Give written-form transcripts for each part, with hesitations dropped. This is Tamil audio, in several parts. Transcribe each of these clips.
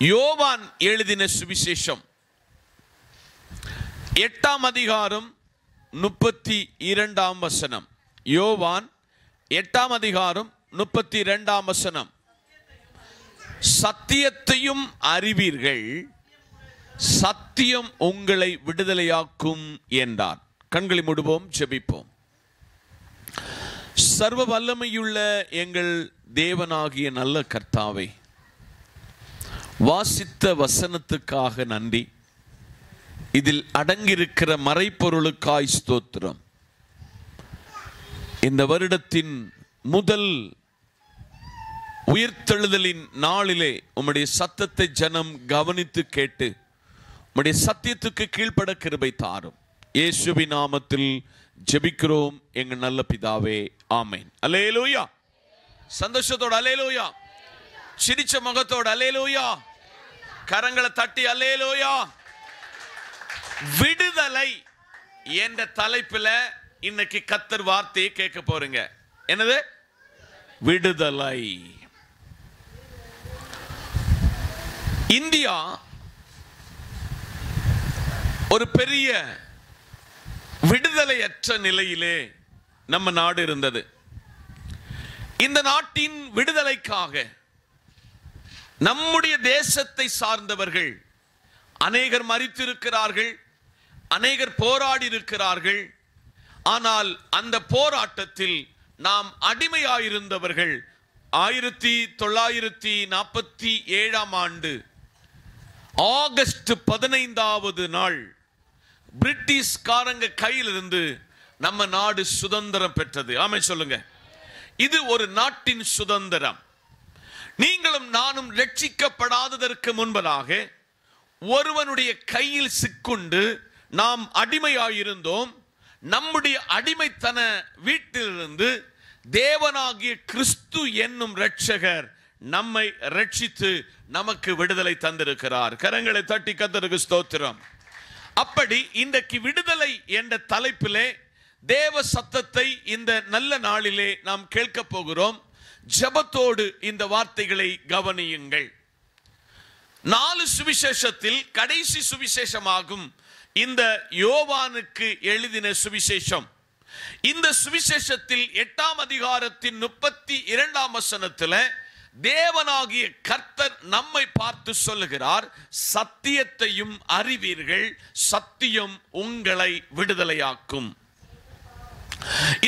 யோவான் எழுதின சுவிசேஷம் 8ஆம் அதிகாரம் 32ஆம் வசனம். யோவான் 8ஆம் அதிகாரம் 32ஆம் வசனம். சத்தியத்தையும் அறிவீர்கள், சத்தியம் உங்களை விடுதலையாக்கும் என்றார். கண்களை மூடுவோம், ஜெபிப்போம். சர்வ வல்லமையுள்ள எங்கள் தேவனாகிய நல்ல கர்த்தாவே, வாசித்த வசனத்துக்காக நன்றி. இதில் அடங்கியிருக்கிற மறைப்பொருளுக்காய் ஸ்தோத்திரம். இந்த வருடத்தின் முதல் உயிர்த்தெழுதலின் நாளிலே உம்முடைய சத்தத்தை ஜனம் கவனித்து கேட்டு உம்முடைய சத்தியத்துக்கு கீழ்ப்பட கிருபை தாரும். இயேசுவின் நாமத்தில் ஜெபிக்கிறோம் எங்கள் நல்ல பிதாவே, ஆமென். அல்லேலூயா. சந்தோஷத்தோடு அல்லேலூயா. சிரிச்ச முகத்தோடு அல்லேலூயா. கரங்களை தட்டி அல்லேலூயா. விடுதலை என்ற தலைப்பில் இன்னைக்கு கர்த்தர் வார்த்தையை கேட்க போறீங்க. என்னது? விடுதலை. இந்தியா ஒரு பெரிய விடுதலையற்ற நிலையிலே நம்ம நாடு இருந்தது. இந்த நாட்டின் விடுதலைக்காக நம்முடைய தேசத்தை சார்ந்தவர்கள் அநேகர் மரித்திருக்கிறார்கள், அநேகர் போராடி இருக்கிறார்கள். ஆனால் அந்த போராட்டத்தில் நாம் அடிமையாயிருந்தவர்கள் 1947ஆம் ஆண்டு ஆகஸ்ட் 15வது நாள் பிரிட்டிஷ்காரங்க கையிலிருந்து நம்ம நாடு சுதந்திரம் பெற்றது. ஆமென் சொல்லுங்க. இது ஒரு நாட்டின் சுதந்திரம். நீங்களும் நானும் ரட்சிக்கப்படாததற்கு முன்பதாக ஒருவனுடைய கையில் சிக்குண்டு நாம் அடிமையாயிருந்தோம். நம்முடைய அடிமைத்தன வீட்டிலிருந்து தேவனாகிய கிறிஸ்து என்னும் இரட்சகர் நம்மை ரட்சித்து நமக்கு விடுதலை தந்திருக்கிறார். கரங்களை தட்டி கர்த்தருக்கு ஸ்தோத்திரம். அப்படி இன்றைக்கு விடுதலை என்ற தலைப்பிலே தேவ சத்தத்தை இந்த நல்ல நாளிலே நாம் கேட்க போகிறோம். ஜெபத்தோடு இந்த வார்த்தைகளை கவனியுங்கள். 4 சுவிசேஷத்தில் கடைசி சுவிசேஷமாகும் இந்த யோவானுக்கு எழுதின சுவிசேஷம். இந்த சுவிசேஷத்தில் 8ஆம் அதிகாரத்தின் 32ஆம் வசனத்தில் தேவனாகிய கர்த்தர் நம்மை பார்த்து சொல்லுகிறார், சத்தியத்தையும் அறிவீர்கள், சத்தியம் உங்களை விடுதலையாக்கும்.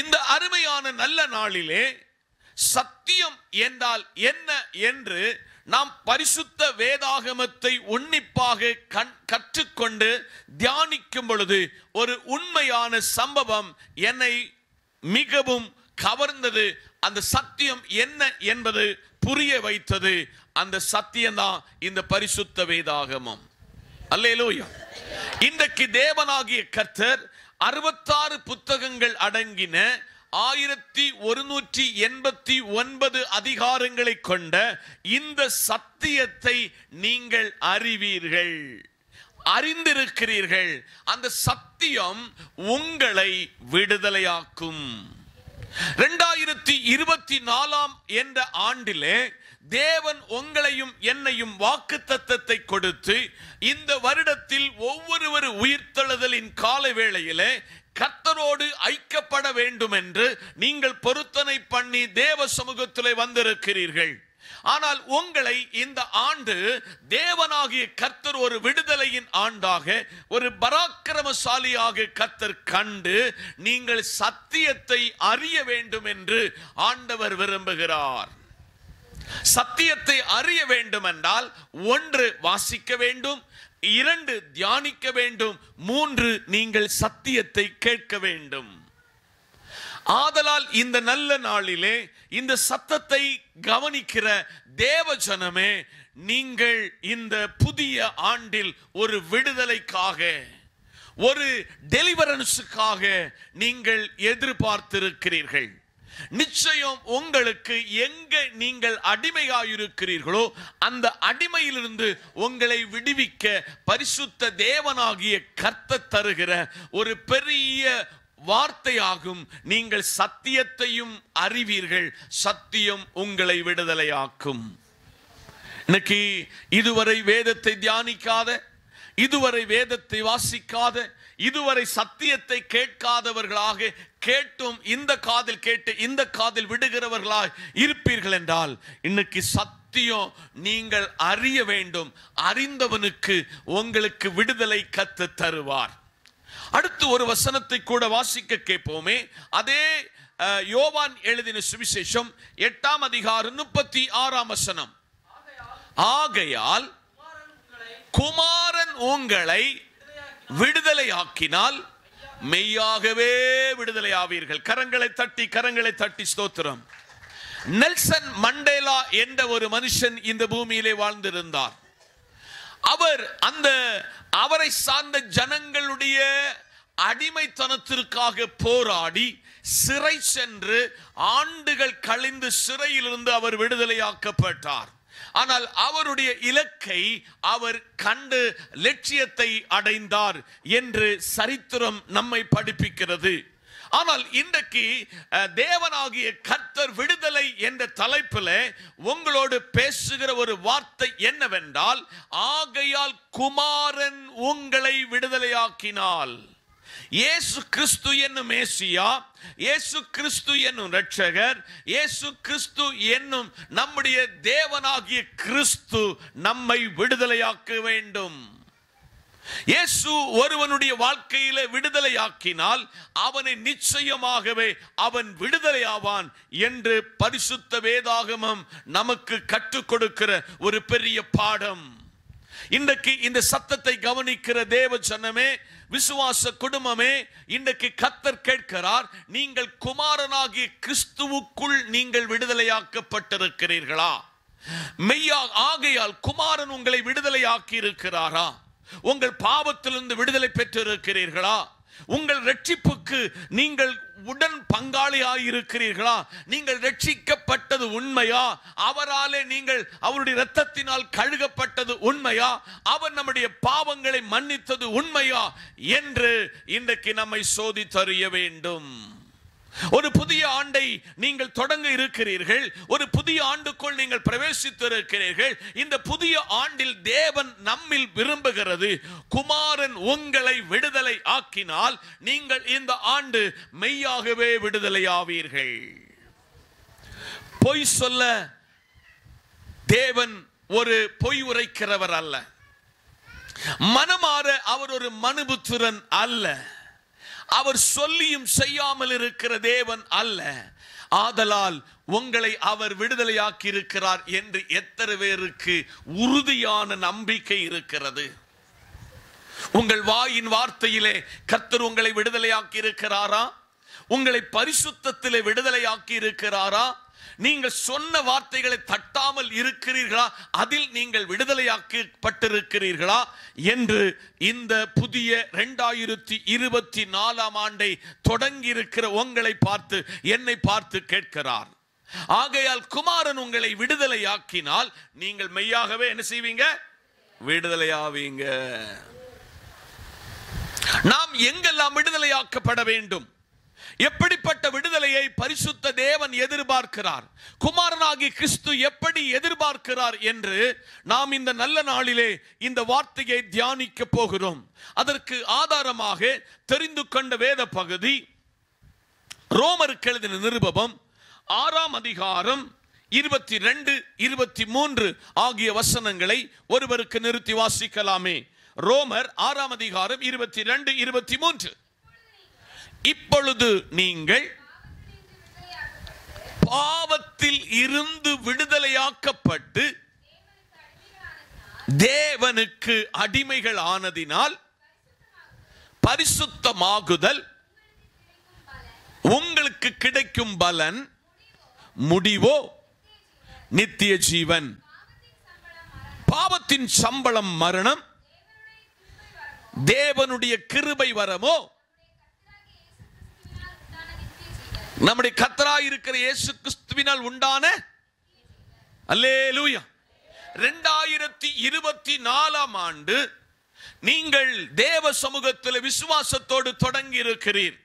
இந்த அருமையான நல்ல நாளிலே சத்தியம் என்றால் என்ன என்று நாம் பரிசுத்த வேதாகமத்தை உன்னிப்பாக கற்றுக்கொண்டு தியானிக்கும் பொழுது ஒரு உண்மையான சம்பவம் என்னை மிகவும் கவர்ந்தது. அந்த சத்தியம் என்ன என்பது புரிய வைத்தது. அந்த சத்தியம்தான் இந்த பரிசுத்த வேதாகமம். அல்லேலூயா. இன்றைக்கு தேவனாகிய கர்த்தர் 66 புத்தகங்கள் அடங்கின 1189 அதிகாரங்களை கொண்ட இந்த சத்தியத்தை நீங்கள் அறிவீர்கள், அறிந்திருக்கிறீர்கள். அந்த சத்தியம் உங்களை விடுதலையாக்கும். 2024ஆம் என்ற ஆண்டிலே தேவன் உங்களையும் என்னையும் வாக்குத்தத்தத்தை கொடுத்து இந்த வருடத்தில் ஒவ்வொரு உயிர்த்தெழுதலின் கால வேளையிலே கர்த்தரோடு ஐக்கியப்பட வேண்டும் என்று நீங்கள் பொருத்தனை பண்ணி தேவ சமூகத்திலே வந்திருக்கிறீர்கள். ஆனால் உங்களை இந்த ஆண்டு தேவனாகிய கர்த்தர் ஒரு விடுதலையின் ஆண்டாக, ஒரு பராக்கிரமசாலியாக கர்த்தர் கண்டு நீங்கள் சத்தியத்தை அறிய வேண்டும் என்று ஆண்டவர் விரும்புகிறார். சத்தியத்தை அறிய வேண்டும் என்றால் 1 வாசிக்க வேண்டும், 2 தியானிக்க வேண்டும், 3 நீங்கள் சத்தியத்தை கேட்க வேண்டும். ஆதலால் இந்த நல்ல நாளிலே இந்த சத்தத்தை கவனிக்கிற தேவ ஜனமே, நீங்கள் இந்த புதிய ஆண்டில் ஒரு விடுதலைக்காக, ஒரு டெலிவரன்ஸுக்காக நீங்கள் எதிர்பார்த்திருக்கிறீர்கள். நிச்சயம் உங்களுக்கு எங்க நீங்கள் அடிமையாயிருக்கிறீர்களோ அந்த அடிமையிலிருந்து உங்களை விடுவிக்க பரிசுத்த தேவனாகிய கர்த்தர் தருகிற ஒரு பெரிய வார்த்தையாகும். நீங்கள் சத்தியத்தையும் அறிவீர்கள், சத்தியம் உங்களை விடுதலையாக்கும். இன்னைக்கு இதுவரை வேதத்தை தியானிக்காத, இதுவரை வேதத்தை வாசிக்காத, இதுவரை சத்தியத்தை கேட்காதவர்களாக, கேட்டும் இந்த காதில் கேட்டு இந்த காதில் விடுகிறவர்களாக இருப்பீர்கள் என்றால், இன்னைக்கு சத்தியம் நீங்கள் அறிய வேண்டும். அறிந்தவனுக்கு உங்களுக்கு விடுதலை கத்து தருவார். அடுத்து ஒரு வசனத்தை கூட வாசிக்க கேட்போமே. அதே யோவான் எழுதின சுவிசேஷம் 8ஆம் அதிகாரம் 36ஆம் வசனம். ஆகையால் குமாரன் உங்களை விடுதலை ஆக்கினால் மெய்யாகவே விடுதலை ஆவீர்கள். கரங்களை தட்டி ஸ்தோத்திரம். நெல்சன் மண்டேலா என்ற ஒரு மனுஷன் இந்த பூமியிலே வாழ்ந்திருந்தார். அவர் அவரை சார்ந்த ஜனங்களுடைய அடிமைத்தனத்திற்காக போராடி சிறை சென்று ஆண்டுகள் கழிந்து சிறையிலிருந்து அவர் விடுதலையாக்கப்பட்டார். ஆனால் அவருடைய இலக்கை அவர் கண்டு லட்சியத்தை அடைந்தார் என்று சரித்திரம் நம்மை படிப்பிக்கிறது. ஆனால் இன்றைக்கு தேவனாகிய கர்த்தர் விடுதலை என்ற தலைப்பில் உங்களோடு பேசுகிற ஒரு வார்த்தை என்னவென்றால், ஆகையால் குமாரன் உங்களை விடுதலையாக்கினால். இயேசு கிறிஸ்து என்னும் மேசியா, இயேசு கிறிஸ்து என்னும் இரட்சகர், இயேசு கிறிஸ்து என்னும் நம்முடைய தேவனாகிய கிறிஸ்து நம்மை விடுதலையாக்க வேண்டும். இயேசு ஒருவனுடைய வாழ்க்கையில விடுதலையாக்கினால் அவனை நிச்சயமாகவே அவன் விடுதலையாவான் என்று பரிசுத்த வேதாகமம் நமக்கு கற்றுக் கொடுக்கிற ஒரு பெரிய பாடம். இன்றைக்கு இந்த சத்தத்தை கவனிக்கிற தேவ ஜனமே, விசுவாச குடும்பமே, இன்றைக்கு கர்த்தர் கேட்கிறார், நீங்கள் குமாரனாகிய கிறிஸ்துவுக்குள் நீங்கள் விடுதலையாக்கப்பட்டிருக்கிறீர்களா? மெய்யா ஆகையால் குமாரன் உங்களை விடுதலையாக்கி இருக்கிறாரா? உங்கள் பாவத்திலிருந்து விடுதலை பெற்றிருக்கிறீர்களா? உங்கள் ரட்சிப்புக்கு நீங்கள் உடன் பங்காளியாயிருக்கிறீர்களா? நீங்கள் ரட்சிக்கப்பட்டது உண்மையா? அவராலே நீங்கள் அவருடைய இரத்தத்தினால் கழுகப்பட்டது உண்மையா? அவர் நம்முடைய பாவங்களை மன்னித்தது உண்மையா என்று இன்றைக்கு நம்மை சோதித்தறிய வேண்டும். ஒரு புதிய ஆண்டை நீங்கள் தொடங்க இருக்கிறீர்கள். ஒரு புதிய ஆண்டுக்குள் நீங்கள் பிரவேசித்திருக்கிறீர்கள். இந்த புதிய ஆண்டில் தேவன் நம்மில் விரும்புகிறது, குமாரன் உங்களை விடுதலை ஆக்கினால் நீங்கள் இந்த ஆண்டு மெய்யாகவே விடுதலை ஆவீர்கள். பொய் சொல்ல தேவன் ஒரு பொய் உரைக்கிறவர் அல்ல. மனமாற அவர் ஒரு மனுபுத்திரன் அல்ல. அவர் சொல்லியும் செய்யாமல் இருக்கிற தேவன் அல்ல. ஆதலால் உங்களை அவர் விடுதலையாக்கி இருக்கிறார் என்று எத்தனை பேருக்கு உறுதியான நம்பிக்கை இருக்கிறது? உங்கள் வாயின் வார்த்தையிலே கர்த்தர் உங்களை விடுதலையாக்கி இருக்கிறாரா? உங்களை பரிசுத்தத்திலே விடுதலையாக்கி இருக்கிறாரா? நீங்கள் சொன்ன வார்த்தைகளை தட்டாமல் இருக்கிறீர்களா? அதில் நீங்கள் விடுதலையாக்கப்பட்டிருக்கிறீர்களா என்று இந்த புதிய 2024ஆம் ஆண்டை தொடங்கி இருக்கிற உங்களை பார்த்து, என்னை பார்த்து கேட்கிறார். ஆகையால் குமாரன் உங்களை விடுதலையாக்கினால் நீங்கள் மெய்யாகவே என்ன செய்வீங்க? விடுதலையாவீங்க. நாம் எங்கெல்லாம் விடுதலையாக்கப்பட வேண்டும்? எப்படிப்பட்ட விடுதலையை பரிசுத்த தேவன் எதிர்பார்க்கிறார், குமாரனாகிய கிறிஸ்து எப்படி எதிர்பார்க்கிறார் என்று நாம் இந்த நல்ல நாளிலே இந்த வார்த்தையை தியானிக்க போகிறோம். அதற்கு ஆதாரமாக தெரிந்து கொண்ட வேத பகுதி ரோமருக்கு எழுதின நிருபம் 6ஆம் அதிகாரம் 22, 23 ஆகிய வசனங்களை ஒருவருக்கு நிறுத்தி வாசிக்கலாமே. ரோமர் 6ஆம் அதிகாரம் 22, 23. இப்பொழுது நீங்கள் பாவத்தில் இருந்து விடுதலையாக்கப்பட்டு தேவனுக்கு அடிமைகள் ஆனதினால் பரிசுத்தமாகுதல் உங்களுக்கு கிடைக்கும் பலன் முடிவோ நித்திய ஜீவன். பாவத்தின் சம்பளம் மரணம், தேவனுடைய கிருபை வரமோ நம்முடைய கர்த்தராய் இருக்கிற இயேசு கிறிஸ்துவினால் உண்டான அல்லேலூயா. 2024ஆம் ஆண்டு நீங்கள் தேவ சமூகத்தில் விசுவாசத்தோடு தொடங்கி இருக்கிறீர்.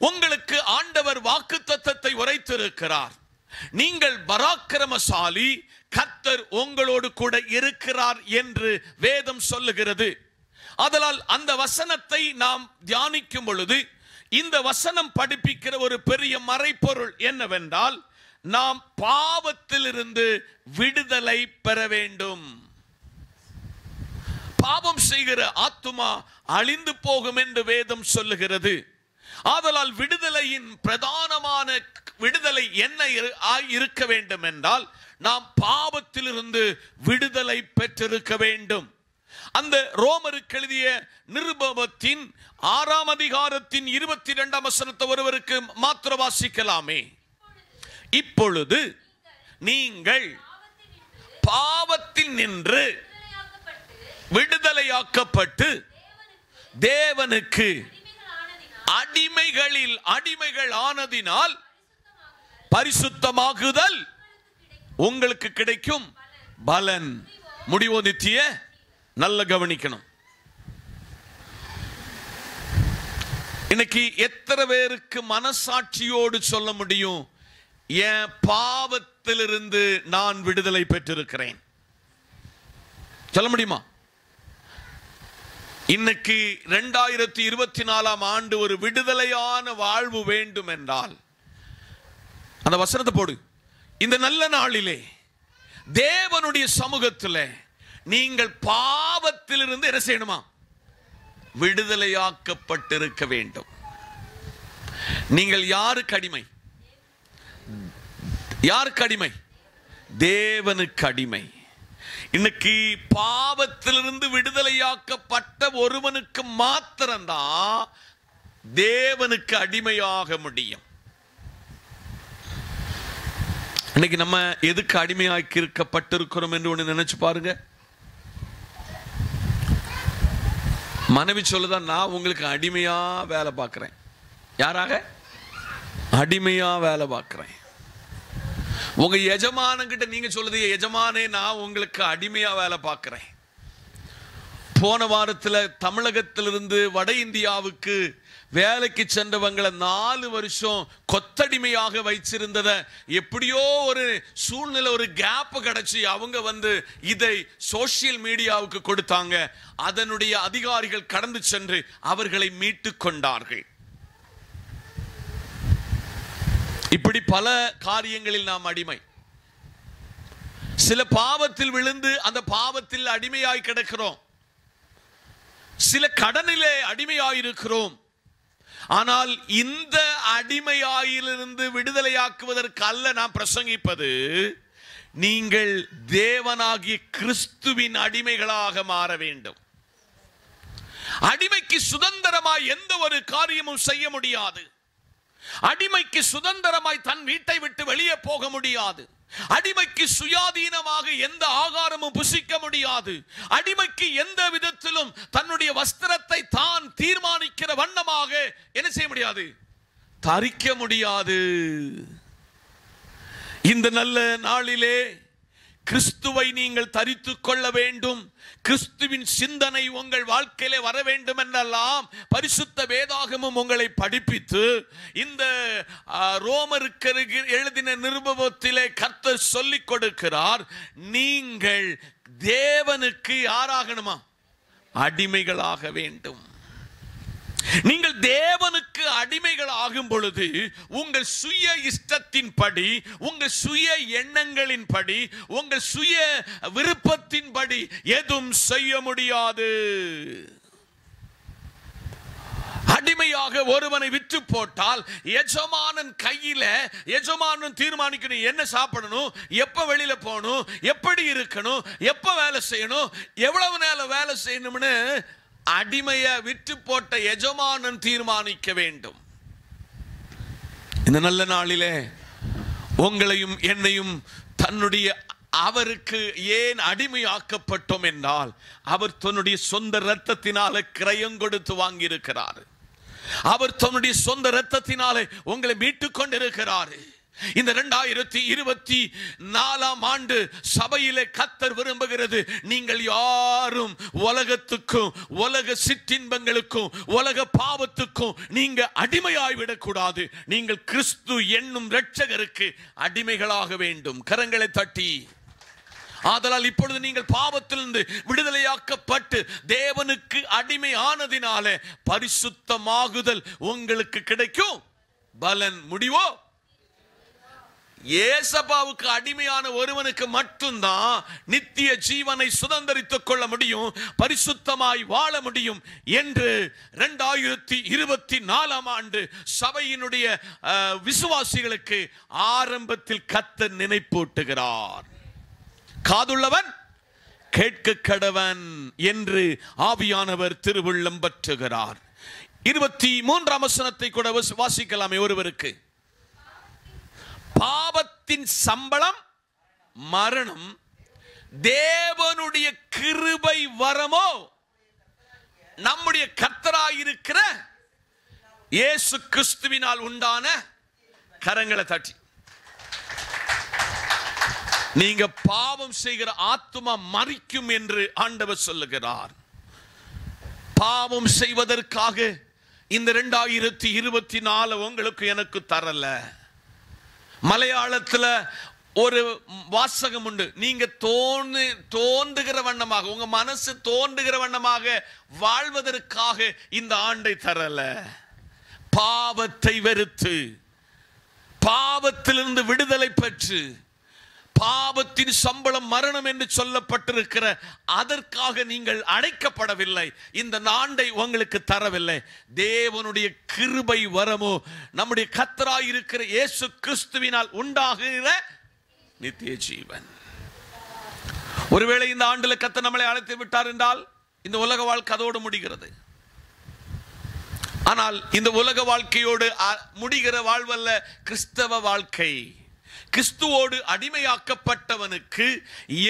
உங்களுக்கு ஆண்டவர் வாக்குத்தத்தத்தை உரைத்திருக்கிறார். நீங்கள் பராக்கிரமசாலி, கர்த்தர் உங்களோடு கூட இருக்கிறார் என்று வேதம் சொல்லுகிறது. அதனால் அந்த வசனத்தை நாம் தியானிக்கும் பொழுது இந்த வசனம் படிப்பிக்கிற ஒரு பெரிய மறைப்பொருள் என்னவென்றால், நாம் பாவத்திலிருந்து விடுதலை பெற வேண்டும். பாவம் செய்கிற ஆத்துமா அழிந்து போகும் என்று வேதம் சொல்லுகிறது. ஆதலால் விடுதலையின் பிரதானமான விடுதலை என்ன இருக்க வேண்டும் என்றால், நாம் பாவத்திலிருந்து விடுதலை பெற்றிருக்க வேண்டும். அந்த ரோமருக்கு எழுதிய நிருபத்தின் 6ஆம் அதிகாரத்தின் 22ஆம் வசனத்தை ஒருவருக்கு மாத்திர வாசிக்கலாமே. இப்பொழுது நீங்கள் பாவத்தில் நின்று விடுதலையாக்கப்பட்டு தேவனுக்கு அடிமைகள் ஆனதினால் பரிசுத்தமாகுதல் உங்களுக்கு கிடைக்கும் பலன். முடிவோ நித்திய. நல்ல கவனிக்கணும். இன்னைக்கு எத்தனை பேருக்கு மனசாட்சியோடு சொல்ல முடியும், என் பாவத்திலிருந்து நான் விடுதலை பெற்றிருக்கிறேன்? சொல்ல முடியுமா? இன்னைக்கு 2024ஆம் ஆண்டு ஒரு விடுதலையான வாழ்வு வேண்டும் என்றால் அந்த வசனத்தை போடு. இந்த நல்ல நாளிலே தேவனுடைய சமூகத்தில் நீங்கள் பாவத்திலிருந்து என்ன செய்யணுமா? விடுதலையாக்கப்பட்டிருக்க வேண்டும். நீங்கள் யாருக்கு அடிமை? யாருக்கு அடிமை? தேவனுக்கு அடிமை. இன்னைக்கு பாவத்திலிருந்து விடுதலையாக்கப்பட்ட ஒருவனுக்கு மாத்திரம்தான் தேவனுக்கு அடிமையாக முடியும். இன்னைக்கு நம்ம எதுக்கு அடிமையாக்கி இருக்கப்பட்டிருக்கிறோம் என்று ஒன்று நினைச்சு பாருங்க. மனைவி சொல்லுதான், நான் உங்களுக்கு அடிமையா வேலை பார்க்கிறேன். யாராக? அடிமையா வேலை பார்க்கிறேன். உங்க எஜமானங்கிட்ட நீங்க சொல்லுது, எஜமானே நான் உங்களுக்கு அடிமையா வேலை பார்க்கிறேன். போன வாரத்தில் தமிழகத்திலிருந்து வட இந்தியாவுக்கு வேலைக்கு சென்றவங்களை 4 வருஷம் கொத்தடிமையாக வைச்சிருந்ததை எப்படியோ ஒரு சூழ்நிலை, ஒரு கேப் கிடைச்சி அவங்க இதை சோசியல் மீடியாவுக்கு கொடுத்தாங்க. அதனுடைய அதிகாரிகள் கடந்து சென்று அவர்களை மீட்டு கொண்டார்கள். இப்படி பல காரியங்களில் நாம் அடிமை. சில பாவத்தில் விழுந்து அந்த பாவத்தில் அடிமையாய் கிடக்கிறோம். சில கடனிலே அடிமையாயிருக்கிறோம். ஆனால் இந்த அடிமையாயிலிருந்து விடுதலையாக்குவதற்கு அல்ல நான் பிரசங்கிப்பது. நீங்கள் தேவனாகிய கிறிஸ்துவின் அடிமைகளாக மாற வேண்டும். அடிமைக்கு சுதந்திரமாய் எந்த ஒரு காரியமும் செய்ய முடியாது. அடிமைக்கு சுதந்திரமாய் தன் வீட்டை விட்டு வெளியே போக முடியாது. அடிமைக்கு சுயாதீனமாக எந்த ஆகாரமும் புசிக்க முடியாது. அடிமைக்கு எந்த விதத்திலும் தன்னுடைய வஸ்திரத்தை தான் தீர்மானிக்கிற வண்ணமாக என்ன செய்ய முடியாது? தரிக்க முடியாது. இந்த நல்ல நாளிலே கிறிஸ்துவை நீங்கள் தரித்துக் கொள்ள வேண்டும். கிறிஸ்துவின் சிந்தனை உங்கள் வாழ்க்கையிலே வர வேண்டும் என்றெல்லாம் பரிசுத்த வேதாகமும் உங்களை படிப்பித்து இந்த ரோமருக்கு எழுதின நிருபத்திலே கர்த்தர் சொல்லிக் கொடுக்கிறார். நீங்கள் தேவனுக்கு யாராகணுமா? அடிமைகளாக வேண்டும். நீங்கள் தேவனுக்கு அடிமைகள் ஆகும் பொழுது உங்கள் சுய இஷ்டத்தின் படி, உங்கள் சுய எண்ணங்களின் படி, உங்கள் சுய விருப்பத்தின் படி எதுவும் செய்ய முடியாது. அடிமையாக ஒருவனை விற்று போட்டால் எஜமானன் கையில எஜமானன் தீர்மானிக்கணும், என்ன சாப்பிடணும், எப்ப வெளியில போகணும், எப்படி இருக்கணும், எப்ப வேலை செய்யணும், எவ்வளவு நேரம் வேலை செய்யணும்னு அடிமையை விற்று போட்ட எஜமானன் தீர்மானிக்க வேண்டும். இந்த நல்ல நாளிலே உங்களையும் என்னையும் தன்னுடைய அவருக்கு ஏன் அடிமையாக்கப்பட்டோம் என்றால், அவர் தன்னுடைய சொந்த இரத்தத்தினால கிரயம் கொடுத்து வாங்கி இருக்கிறார். அவர் தன்னுடைய சொந்த இரத்தத்தினாலே உங்களை மீட்டுக் கொண்டிருக்கிறார். இந்த 2024 ஆண்டு சபையிலே கர்த்தர் விரும்புகிறது, நீங்கள் யாரும் உலகத்துக்கும் உலக சிற்றின்பங்களுக்கும் உலக பாவத்துக்கும் நீங்க அடிமையாய் விடக்கூடாது. நீங்கள் கிறிஸ்து என்னும் இரட்சகருக்கு அடிமைகளாக வேண்டும். கரங்களை தட்டி. ஆதலால் இப்பொழுது நீங்கள் பாவத்திலிருந்து விடுதலையாக்கப்பட்டு தேவனுக்கு அடிமை ஆனதினாலே பரிசுத்தமாகுதல் உங்களுக்கு கிடைக்கும். பலன் முடிவோ ஏசப்பாவுக்கு அடிமையான ஒருவனுக்கு மட்டும்தான் நித்திய ஜீவனை சுதந்தரித்துக் கொள்ள முடியும், பரிசுத்தமாய் வாழ முடியும் என்று 2024 ஆண்டு சபையினுடைய விசுவாசிகளுக்கு ஆரம்பத்தில் கர்த்தர் நினைப்பூட்டுகிறார். காதுள்ளவன் கேட்க கடவன் என்று ஆவியானவர் திருவுள்ளம் பற்றுகிறார். 23ஆம் வசனத்தை கூட வாசிக்கலாமே ஒருவருக்கு. பாவத்தின் சம்பளம் மரணம், தேவனுடைய கிருபை வரமோ நம்முடைய கர்த்தராயிருக்கிற இயேசு கிறிஸ்துவினால் உண்டான. கரங்களை தட்டி. நீங்க பாவம் செய்கிற ஆத்துமா மரிக்கும் என்று ஆண்டவர் சொல்லுகிறார். பாவம் செய்வதற்காக இந்த 2024 உங்களுக்கு எனக்கு தரல. மலையாளத்தில் ஒரு வாசகம் உண்டு, நீங்க தோன்றுகிற வண்ணமாக, உங்க மனசு தோன்றுகிற வண்ணமாக வாழ்வதற்காக இந்த ஆண்டை தரல. பாவத்தை வெறுத்து பாவத்திலிருந்து விடுதலை பெற்று பாவத்தின் சம்பளம் மரணம் என்று சொல்லப்பட்டிருக்கிற அதற்காக நீங்கள் அழைக்கப்படவில்லை. இந்த ஆண்டை உங்களுக்கு தரவில்லை. தேவனுடைய கிருபை வரமோ நம்முடைய கர்த்தராய் இருக்கிற இயேசு கிறிஸ்துவினால் உண்டாகிற நித்திய ஜீவன். ஒருவேளை இந்த ஆண்டில் கர்த்தர் நம்மளை அழைத்து விட்டார் என்றால் இந்த உலக வாழ்க்கை அதோடு முடிகிறது. ஆனால் இந்த உலக வாழ்க்கையோடு முடிகிற வாழ்வல்ல கிறிஸ்தவ வாழ்க்கை. கிறிஸ்துவோடு அடிமையாக்கப்பட்டவனுக்கு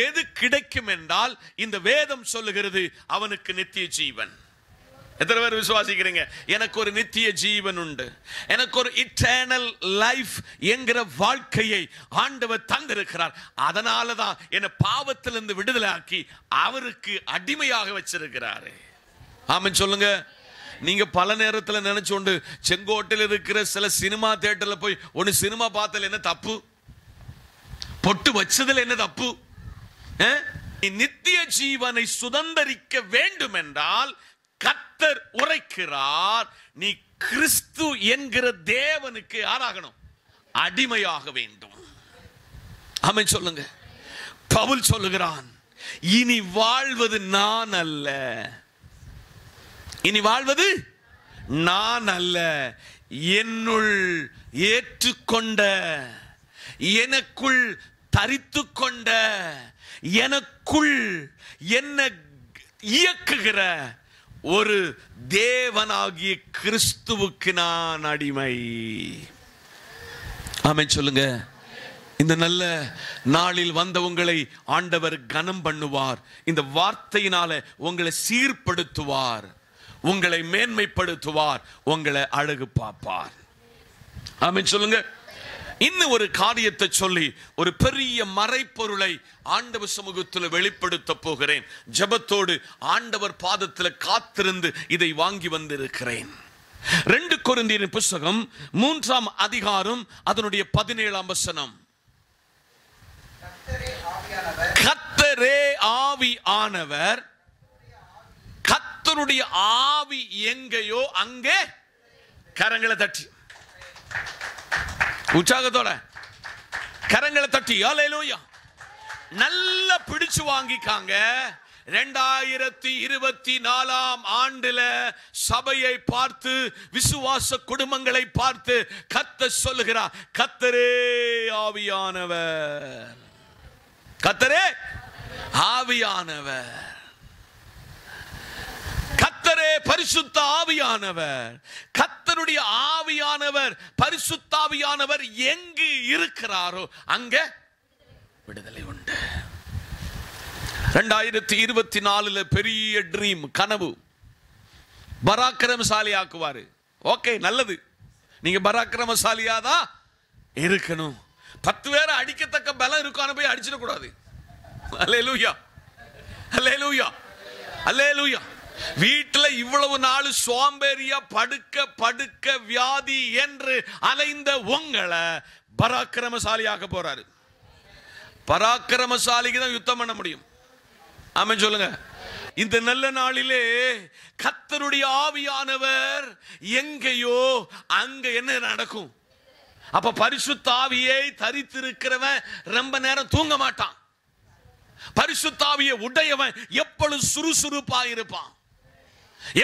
எது கிடைக்கும் என்றால் இந்த வேதம் சொல்லுகிறது, அவனுக்கு நித்திய ஜீவன். எத்தனை பேர் விசுவாசிக்கிறீங்க? எனக்கு ஒரு நித்திய ஜீவன் உண்டு, எனக்கு ஒரு இட்டர்னல் லைஃப் என்கிற வாழ்க்கையை ஆண்டவர் தந்திருக்கிறார். அதனால தான் என்னை பாவத்திலிருந்து விடுதலை ஆக்கி அவருக்கு அடிமையாக வச்சிருக்கிறாரு. ஆமென் சொல்லுங்க. நீங்க பல நேரத்தில் நினைச்சோண்டு செங்கோட்டையில் இருக்கிற சில சினிமா தியேட்டர்ல போய் ஒன்னு சினிமா பார்த்தல என்ன தப்பு, பொட்டு வச்சதில் என்ன தப்பு? நித்திய ஜீவனை சுதந்தரிக்க வேண்டும் என்றால் கர்த்தர் உரைக்கிறார், நீ கிறிஸ்து என்கிற தேவனுக்கு யாராகணும்? அடிமையாக வேண்டும். ஆமென் சொல்லுங்க. பவுல் சொல்லுகிறான், இனி வாழ்வது நான் அல்ல, இனி வாழ்வது நான் அல்ல, என்னுள் ஏற்றுக்கொண்ட, எனக்குள் தரித்து கொண்ட, எனக்குள் என்ன இயக்குகிற ஒரு தேவனாகிய கிறிஸ்துவுக்கு நான் அடிமை. ஆமென் சொல்லுங்க. இந்த நல்ல நாளில் வந்த உங்களை ஆண்டவர் கனம் பண்ணுவார். இந்த வார்த்தையினால உங்களை சீர்படுத்துவார், உங்களை மேன்மைப்படுத்துவார், உங்களை அழகு பார்ப்பார். ஆமென் சொல்லுங்க. இன்னும் ஒரு காரியத்தை சொல்லி ஒரு பெரிய மறைப்பொருளை ஆண்டவர் சமூகத்தில் வெளிப்படுத்த போகிறேன். ஜெபத்தோடு ஆண்டவர் பாதத்தில் காத்திருந்து இதை வாங்கி வந்திருக்கிறேன். 2 கொரிந்தியர் புத்தகம் 3ஆம் அதிகாரம் அதனுடைய 17ஆம் வசனம். கர்த்தரே ஆவியானவர், கர்த்தருடைய ஆவி எங்கேயோ அங்கே. கரங்களை தட்டி உற்சாகத்தோட கரங்களை தட்டி ஹல்லேலூயா நல்லா பிடிச்சு வாங்கிக்காங்க. 2024 ஆண்டுல சபையை பார்த்து, விசுவாச குடும்பங்களை பார்த்து கர்த்தர் சொல்லுகிறார், கர்த்தரே ஆவியானவர், கர்த்தரே ஆவியானவர், கர்த்தரே பரிசுத்த ஆவியானவர். கர்த்தருடைய ஆவியானவர், பரிசுத்த ஆவியானவர் எங்கு இருக்கிறாரோ அங்க விடுதலை உண்டு. 2024 பெரிய ட்ரீம், கனவு, பராக்கிரமசாலி ஆக்குவாரு. ஓகே, நல்லது. நீங்க பராக்கிரமசாலியாதான் இருக்கணும். 10 பேரை அடிக்கத்தக்க பலம் இருக்கான போய் அடிச்சிடக்கூடாது. அல்லேலூயா, அல்லேலூயா, அல்லேலூயா. வீட்டில் இவ்வளவு நாள் சோம்பேறியா படுக்க படுக்க வியாதி என்று அலைந்த உங்களை பராக்கிரமசாலியாக போறாரு. பராக்கிரமசாலிக்கு தான் யுத்தம் பண்ண முடியும். ஆமென் சொல்லுங்க. இந்த நல்ல நாளிலே கர்த்தருடைய ஆவியானவர் எங்கேயோ அங்க என்ன நடக்கும்? அப்ப பரிசுத்த ஆவியை தரித்திருக்கிறவன் ரொம்ப நேரம் தூங்க மாட்டான். பரிசுத்த ஆவியை உடையவன் எப்பொழுதும் சுறுசுறுப்பா இருப்பான்.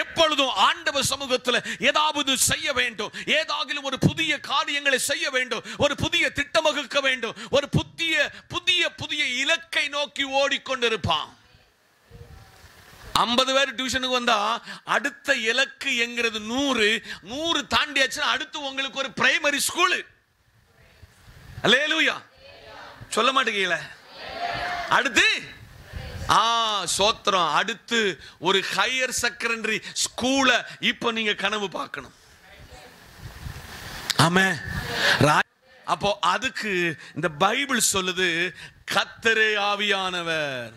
எப்பொழுதும் ஆண்டவர் சமூகத்தில் ஏதாவது செய்ய வேண்டும், ஏதாவது ஒரு புதிய காரியங்களை செய்ய வேண்டும், ஒரு புதிய திட்டம் வகுக்க வேண்டும், ஒரு புதிய புதிய புதிய இலக்கை நோக்கி ஓடிக்கொண்டிருப்பான். 50 பேர் டியூஷனுக்கு வந்தா அடுத்த இலக்கு என்கிறது 100 தாண்டியாச்சுன்னா அடுத்து உங்களுக்கு ஒரு பிரைமரி ஸ்கூல். அல்லேலூயா சொல்ல மாட்டீங்களே. அடுத்து சோத்திரம், அடுத்து ஒரு ஹையர் செகண்டரி ஸ்கூல இப்ப நீங்க கனவு பார்க்கணும். ஆமென். அப்போ அதுக்கு இந்த பைபிள் சொல்லுது, கர்த்தரே ஆவியானவர்.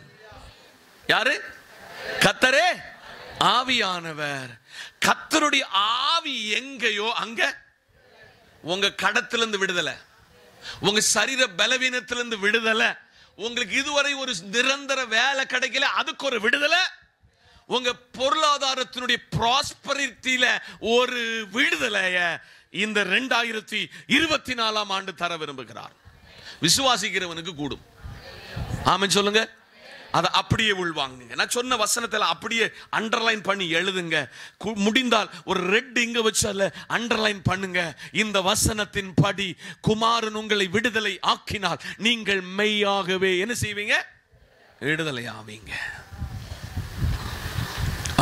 யாரு? கர்த்தரே ஆவியானவர். கர்த்தருடைய ஆவி எங்கேயோ அங்க உங்க கடத்திலிருந்து விடுதலை, உங்க சரீர பலவீனத்திலிருந்து விடுதலை, உங்களுக்கு இதுவரை ஒரு நிரந்தர வேலை கிடைக்கல அதுக்கு ஒரு விடுதலை, உங்க பொருளாதாரத்தினுடைய ப்ராஸ்பரிட்டியில ஒரு விடுதலைய இந்த 2024ஆம் ஆண்டு தர விரும்புகிறார். விசுவாசிக்கிறவனுக்கு கூடும். ஆமென் சொல்லுங்க. அதை அப்படியே உள்வாங்குங்க. நான் சொன்ன வசனத்தில் அப்படியே அண்டர்லைன் பண்ணி எழுதுங்க. முடிந்தால் ஒரு ரெட் இங்க வச்சால அண்டர்லைன் பண்ணுங்க. இந்த வசனத்தின் படி குமாரன் உங்களை விடுதலை ஆக்கினால் நீங்கள் மெய்யாகவே என்ன செய்வீங்க? விடுதலை ஆவீங்க.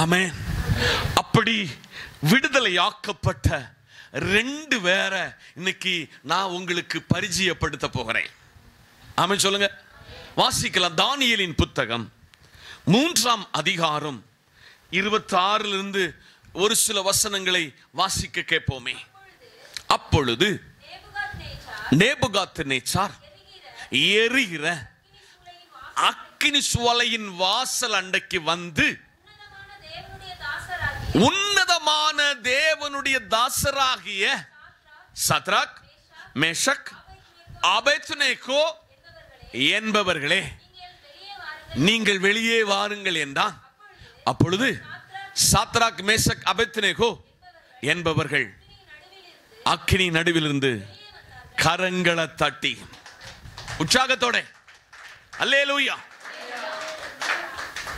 ஆமென். அப்படி விடுதலை ஆக்கப்பட்ட 2 பேரை இன்னைக்கு நான் உங்களுக்கு பரிச்சயப்படுத்த போகிறேன். ஆமென் சொல்லுங்க. வாசிக்கலாம். தானியேலின் புத்தகம் 3ஆம் அதிகாரம் 26 ஒரு சில வசனங்களை வாசிக்க கேட்போமே. அப்பொழுது நேபுகாத்நேச்சார் எரிகிற அக்கினி சுவலையின் வாசல் அண்டைக்கு வந்து உன்னதமான தேவனுடைய தாசராகிய சத்ராக், மேஷக், ஆபேத்நேகோ என்பவர்களே நீங்கள் வெளியே வாருங்கள் என்றான். அப்பொழுது சாத்ராக், மேஷக், ஆபேத்நேகோ என்பவர்கள் அக்கினி நடுவிலிருந்து கரங்களை தட்டி உற்சாகத்தோட அல்லேலூயா,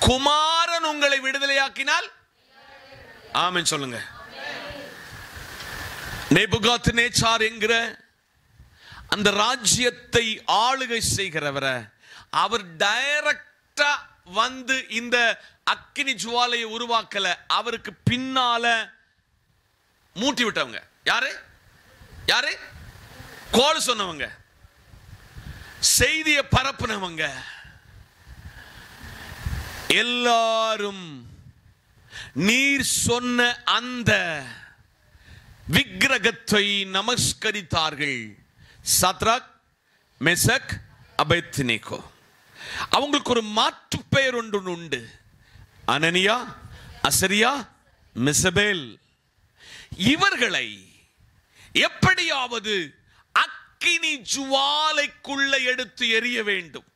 குமாரன் உங்களை விடுதலையாக்கினால் ஆமென் சொல்லுங்க. நேபுகாத்நேச்சார் என்கிற அந்த ராஜ்யத்தை ஆளுகை செய்கிறவரை அவர் டைரக்டா வந்து இந்த அக்கினி ஜுவாலையை உருவாக்கல, அவருக்கு பின்னால மூட்டி விட்டவங்க. யாரு? யாரு? கோல் சொன்னவங்க, செய்தியை பரப்புனவங்க எல்லாரும் நீர் சொன்ன அந்த விக்கிரகத்தை நமஸ்கரித்தார்கள். Shadrach, Meshach, Abednego. அவங்களுக்கு ஒரு மாற்று பெயர் ஒன்று உண்டு. அனனியா, அசரியா, மிசபேல். இவர்களை எப்படியாவது அக்கினி ஜுவாலைக்குள்ள எடுத்து எரிய வேண்டும்.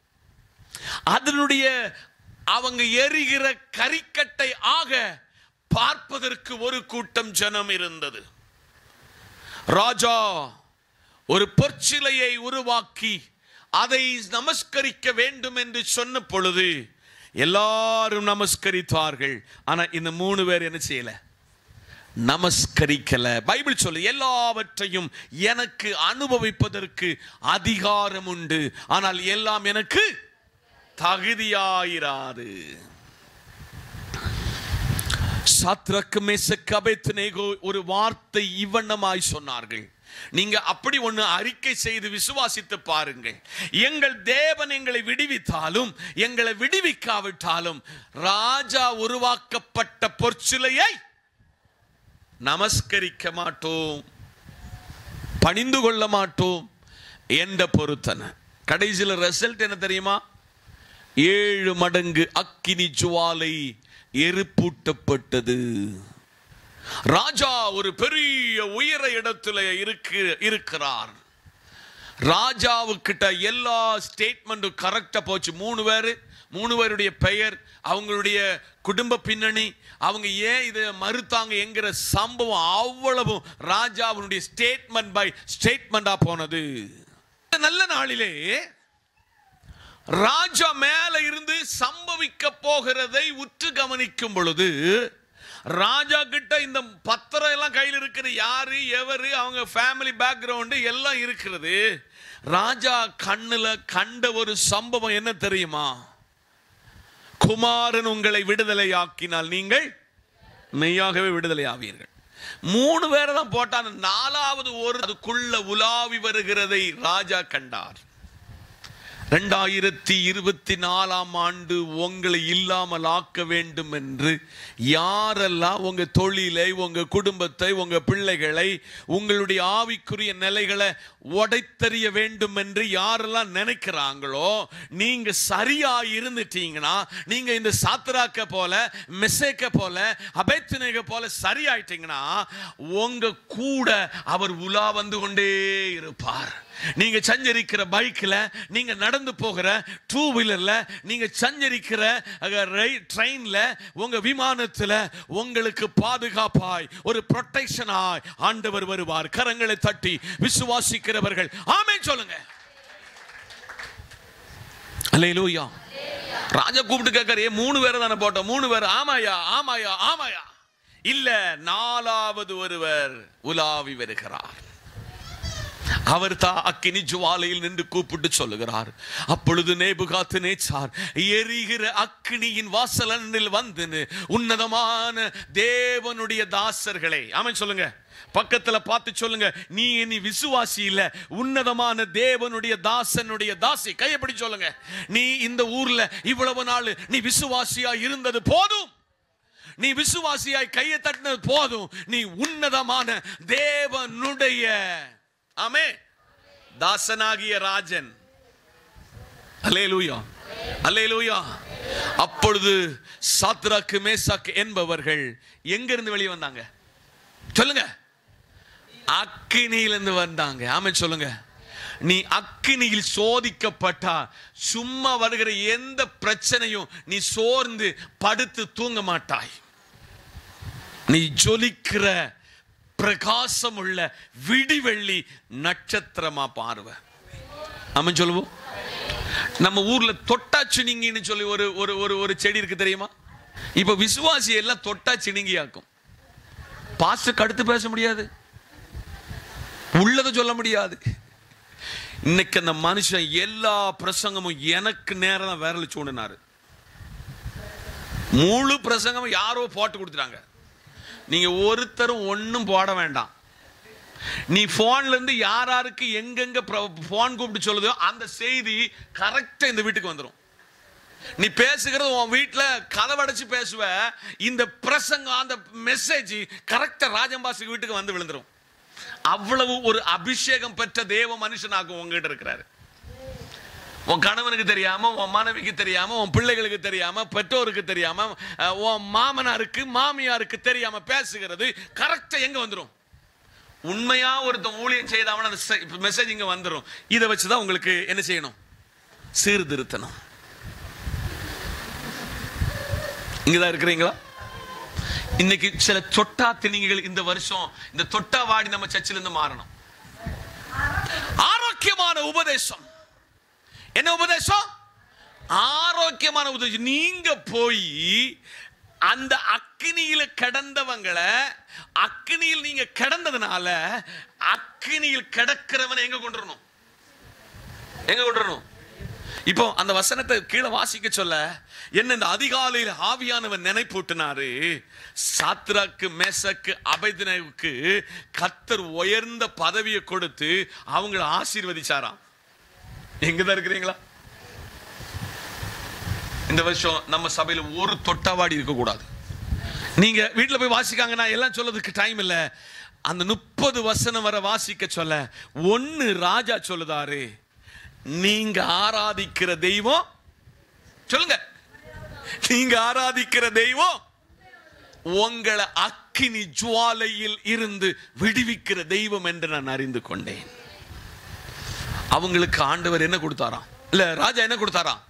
அதனுடைய அவங்க எரிகிற கரிக்கட்டை ஆக பார்ப்பதற்கு ஒரு கூட்டம் ஜனம் இருந்தது. ராஜா ஒரு பொற்சிலையை உருவாக்கி அதை நமஸ்கரிக்க வேண்டும் என்று சொன்ன பொழுது எல்லாரும் நமஸ்கரித்தார்கள். ஆனா இந்த 3 பேர் என்ன செய்யல? நமஸ்கரிக்கல. பைபிள் சொல்லு, எல்லாவற்றையும் எனக்கு அனுபவிப்பதற்கு அதிகாரம் உண்டு, ஆனால் எல்லாம் எனக்கு தகுதியாயிராது. சாத்ராக், மேஷக், ஆபேத்நேகோ ஒரு வார்த்தை இவ்வண்ணமாய் சொன்னார்கள். நீங்க அப்படி ஒன்று அறிக்கை செய்து விசுவாசித்து பாருங்கள். எங்கள் தேவன் எங்களை விடுவித்தாலும் எங்களை விடுவிக்காவிட்டாலும் ராஜா உருவாக்கப்பட்ட பொற்சிலையை நமஸ்கரிக்க மாட்டோம், பணிந்து கொள்ள மாட்டோம் என்ற பொருத்தன. கடைசியில் ரிசல்ட் என்ன தெரியுமா? 7 மடங்கு அக்கினி ஜுவாலை எரிப்பூட்டப்பட்டது. ராஜா ஒரு பெரிய உயர இடத்துல இருக்கிறார். ராஜாவுக்கிட்ட எல்லா ஸ்டேட்மெண்ட்டும் கரெக்டா போச்சு. 3 பேருடைய பெயர், அவங்களுடைய குடும்ப பின்னணி, அவங்க ஏன் இதை மறுத்தாங்க என்கிற சம்பவம் அவ்வளவும் ராஜாவுடைய ஸ்டேட்மெண்ட் பை ஸ்டேட்மெண்டா போனது. நல்ல நாளிலே ராஜா மேல இருந்து சம்பவிக்க போகிறதை உற்று கவனிக்கும் பொழுது ராஜா கிட்ட இந்த பத்திரம் எல்லாம் கையில் இருக்கிற யாரு எவரு அவங்க ஃபேமிலி பேக்ரவுண்ட் எல்லாம் இருக்கிறது. ராஜா கண்ணுல கண்ட ஒரு சம்பவம் என்ன தெரியுமா? குமாரன் உங்களை விடுதலையாக்கினால் நீங்கள் மெய்யாகவே விடுதலை ஆவீர்கள். 3 பேரை தான் போட்டான். 4வது ஒரு அதுக்குள்ள உலாவி வருகிறதை ராஜா கண்டார். 2024ஆம் ஆண்டு உங்களை இல்லாமல் ஆக்க வேண்டும் என்று யாரெல்லாம் உங்க தொழிலை, உங்க குடும்பத்தை, உங்க பிள்ளைகளை, உங்களுடைய ஆவிக்குரிய நிலைகளை உடைத்தறிய வேண்டும் என்று யாரெல்லாம் நினைக்கிறாங்களோ, நீங்க சரியா இருந்துட்டீங்கன்னா, நீங்க இந்த சாத்ராக்க போல, மெசேக்க போல, அபேத்நேகோ போல சரியாயிட்டீங்கன்னா உங்க கூட அவர் உலா வந்து கொண்டே இருப்பார். நீங்க சஞ்சரிக்கிற பைக்ல, நீங்க நடந்து போகிற 2 வீலர்ல, நீங்க சஞ்சரிக்கிற ட்ரெயின்ல, உங்க விமானத்துல உங்களுக்கு பாதுகாப்பாய் ஒரு ப்ரொடெக்ஷனாய் ஆண்டவர் வருவார். கரங்களை தட்டி விசுவாசிக்கிறவர்கள் ஆமென் சொல்லுங்க. அல்லேலூயா. ராஜா கூப்பிட்டு கேட்கறே, 3 பேரை தானே போட்டோம்? 3 பேர். ஆமாயா ஆமாயா ஆமாயா. இல்ல, 4வது ஒருவர் உலாவி வருகிறார். அவர் தான் அக்கினி ஜுவாலையில் நின்று கூப்பிட்டு சொல்லுகிறார். அப்பொழுது நேபுகாத்நேச்சார் எரிகிற அக்கினியின் வாசலில் வந்து, உன்னதமான தேவனுடைய தாசர்களே, ஆமென் சொல்லுங்க. பக்கத்துல பார்த்து சொல்லுங்க, நீ இனி விசுவாசி இல்ல, உன்னதமான தேவனுடைய தாசனுடைய தாசி. கையப்படி சொல்லுங்க, நீ இந்த ஊர்ல இவ்வளவு நாள் நீ விசுவாசியா இருந்தது போதும். நீ விசுவாசியாய் கையை தட்டினது போதும். நீ உன்னதமான தேவனுடைய ஆமே தாசனாகிய ராஜன். அல்லேலூயா அல்லேலூயா. அப்பொழுது சாத்ராக் மேசாக் என்பவர்கள் எங்கிருந்து வெளியே வந்தாங்க சொல்லுங்க? அக்கினியிலிருந்து வந்தாங்க. ஆமென் சொல்லுங்க. நீ அக்கினியில் சோதிக்கப்பட்டா சும்மா வருகிற எந்த பிரச்சனையும் நீ சோர்ந்து படுத்து தூங்க மாட்டாய். நீ ஜொலிக்கிற பிரகாசம் உள்ள விடிவெள்ளி நட்சத்திரமா பார்வை. ஆமென் சொல்லுவோம். நம்ம ஊர்ல தொட்டாச்சினிங்கின்னு சொல்லி ஒரு செடி இருக்கு தெரியுமா? இப்ப விசுவாசி எல்லாம் தொட்டா சினிங்கி ஆக்கும். பாஸ்டருக்கு அடுத்து பேச முடியாது, உள்ளதை சொல்ல முடியாது. இன்னைக்கு அந்த மனுஷன் எல்லா பிரசங்கமும் எனக்கு நேரம் விரல சூண்டினாரு. முழு பிரசங்கமும் யாரோ போட்டு கொடுத்துட்டாங்க. நீங்க ஒருத்தரும் ஒன்னும் போட வேண்டாம். நீ போன்ல இருந்து யாராருக்கு எங்கெங்க போன் கூப்பிட்டு சொல்லுதோ அந்த செய்தி கரெக்டா இந்த வீட்டுக்கு வந்துடும். நீ பேசுகிறது உன் வீட்டுல கதவடைச்சு பேசுவ, இந்த பிரசங்கம் அந்த மெசேஜ் கரெக்டா ராஜம்பாசுக்கு வீட்டுக்கு வந்து விழுந்துரும். அவ்வளவு ஒரு அபிஷேகம் பெற்ற தேவ மனுஷனாக உங்ககிட்ட இருக்கிறாரு. உன் கணவனுக்கு தெரியாம, உன் மனைவிக்கு தெரியாம, உன் பிள்ளைகளுக்கு தெரியாம, பெற்றோருக்கு தெரியாம, உன் மாமனாருக்கு மாமியாருக்கு தெரியாம பேசுகிறது கரெக்டா எங்க வந்துடும்? உண்மையா ஒருத்தன் ஊழியம் செய்தாம அந்த மெசேஜ் இங்க வந்துடும். இதை வச்சுதான் உங்களுக்கு என்ன செய்யணும்? சீர்திருத்தணும். இங்கதான் இருக்கிறீங்களா? இன்னைக்கு சில தொட்டா திணிகள் இந்த வருஷம் இந்த தொட்டா வாடி நம்ம சர்ச்சில் இருந்து மாறணும். ஆரோக்கியமான உபதேசம். என்ன உபதேசம்? ஆரோக்கியமான உபதேசம். நீங்க போய் அந்த அக்கினியில கிடந்தவங்களை, அக்கினியில் நீங்க கிடந்ததுனால அக்கினியில் கிடக்கிறவனை எங்க கொண்டு வரணும்? எங்க கொண்டு வரணும்? இப்போ அந்த வசனத்தை கீழே வாசிக்க சொல்ல என்ன இந்த அதிகாலையில் ஆவியானவன் நினைப்பூட்டினாரு. சாத்ராக்கு மேசக்கு அபேத்நேகோவுக்கு கர்த்தர் உயர்ந்த பதவியை கொடுத்து அவங்களை ஆசீர்வதிச்சாராம். எங்கதான் இருக்கிறீங்களா? இந்த வருஷம் நம்ம சபையில ஒரு தொட்டாவாடி இருக்க கூடாது. நீங்க வீட்டுல போய் வாசிக்காங்கன்னா எல்லாம் சொல்லதுக்கு டைம் இல்ல. அந்த 30 வசனம் வரை வாசிக்க சொல்ல ஒன்னு ராஜா சொல்லுதாரு, நீங்க ஆராதிக்கிற தெய்வம், சொல்லுங்க, நீங்க ஆராதிக்கிற தெய்வம் உங்களை அக்கினி ஜுவாலையில் இருந்து விடுவிக்கிற தெய்வம் என்று நான் அறிந்து கொண்டேன். அவங்களுக்கு ஆண்டவர் என்ன கொடுத்தாராம்? இல்ல, ராஜா என்ன கொடுத்தாராம்?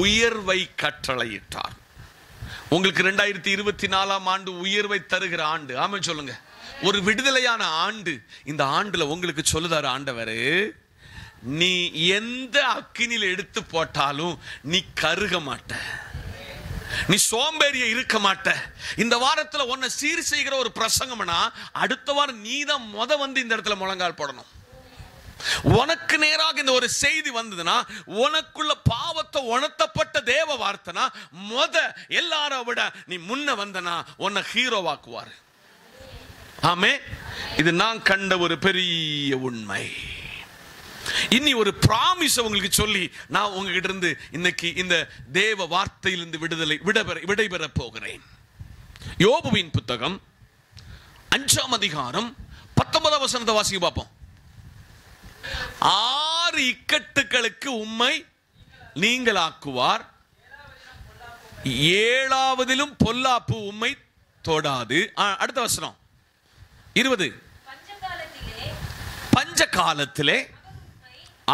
உயர்வை கட்டளையிட்டார். உங்களுக்கு 2024 ஆண்டு உயர்வை தருகிற ஆண்டு. ஆமா சொல்லுங்க. ஒரு விடுதலையான ஆண்டு. இந்த ஆண்டுல உங்களுக்கு சொல்லுதாரு ஆண்டவரு, நீ எந்த அக்கினியில் எடுத்து போட்டாலும் நீ கருக மாட்ட, நீ சோம்பேறிய இருக்க மாட்ட. இந்த வாரத்துல உன்னை சீர் செய்கிற ஒரு பிரசங்கம்னா அடுத்த வாரம் நீ தான் வந்து இந்த இடத்துல முழங்கால் போடணும். உனக்கு நேராக இந்த ஒரு செய்தி வந்ததுன்னா, உனக்குள்ள பாவத்தை உணர்த்தப்பட்ட தேவ வார்த்தைனா எல்லாரை விட நீ முன்ன வந்தனா உன்னை ஹீரோவாக்குவாரு. ஆமே, இது நான் கண்ட ஒரு பெரிய உண்மை. இனி ஒரு பிராமிஸ் உங்களுக்கு சொல்லி நான் உங்ககிட்ட இருந்து இன்னைக்கு இந்த தேவ வார்த்தையிலிருந்து விடைபெற போகிறேன். யோபுவின் புத்தகம் 5ஆம் அதிகாரம் 19ஆம் வசனத்தை வாசிக்க பார்ப்போம். 6 இக்கட்டுகளுக்கு உம்மை நீங்களாக்குவார், 7ஆவதிலும் பொல்லாப்பு உம்மை தொடாது. அடுத்த வசனம் 20. பஞ்ச காலத்திலே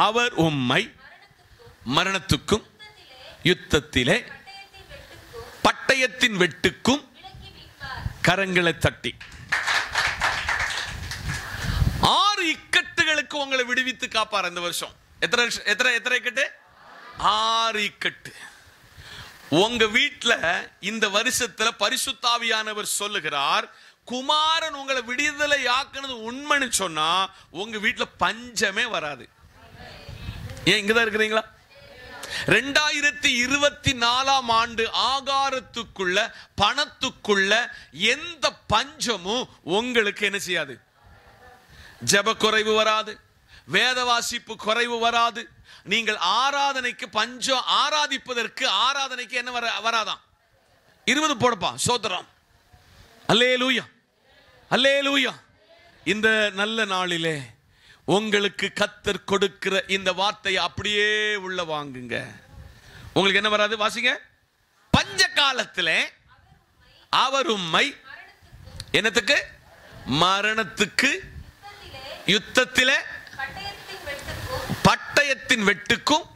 அவர் உம்மை மரணத்துக்கும் யுத்தத்திலே பட்டயத்தின் வெட்டுக்கும் கரங்களை தட்டி. 6 இக்கட்டுகளுக்கு உங்களை விடுவித்து காப்பார் இந்த வருஷம். எத்தனை இக்கட்டு? 6 இக்கட்டு. உங்க வீட்டுல இந்த வருஷத்துல பரிசுத்த ஆவியானவர் சொல்லுகிறார், குமாரன் உங்களை விடுதலை ஆக்குனது உண்மைன்னு சொன்னா உங்க வீட்டுல பஞ்சமே வராது. ஏன் இங்கதான் இருக்கிறீங்களா? 2024 ஆண்டு ஆகாரத்துக்குள்ள பணத்துக்குள்ள எந்த பஞ்சமும் உங்களுக்கு என்ன செய்யாது? ஜெப குறைவு வராது, வேத வாசிப்பு குறைவு வராது. நீங்கள் ஆராதனைக்கு பஞ்சம், ஆராதிப்பதற்கு ஆராதனைக்கு என்ன வராதான்? 20 போடப்பா. சோதரம். அல்லேலூயா, அல்லேலூயா. இந்த நல்ல நாளிலே உங்களுக்கு கர்த்தர் கொடுக்கிற இந்த வார்த்தையை அப்படியே உள்ள வாங்குங்க. உங்களுக்கு என்ன வராது? வாசிங்க. பஞ்ச காலத்திலே அவர் உம்மை என்னத்துக்கு? மரணத்துக்கு, யுத்தத்திலே பட்டயத்தின் வெட்டுக்கும்.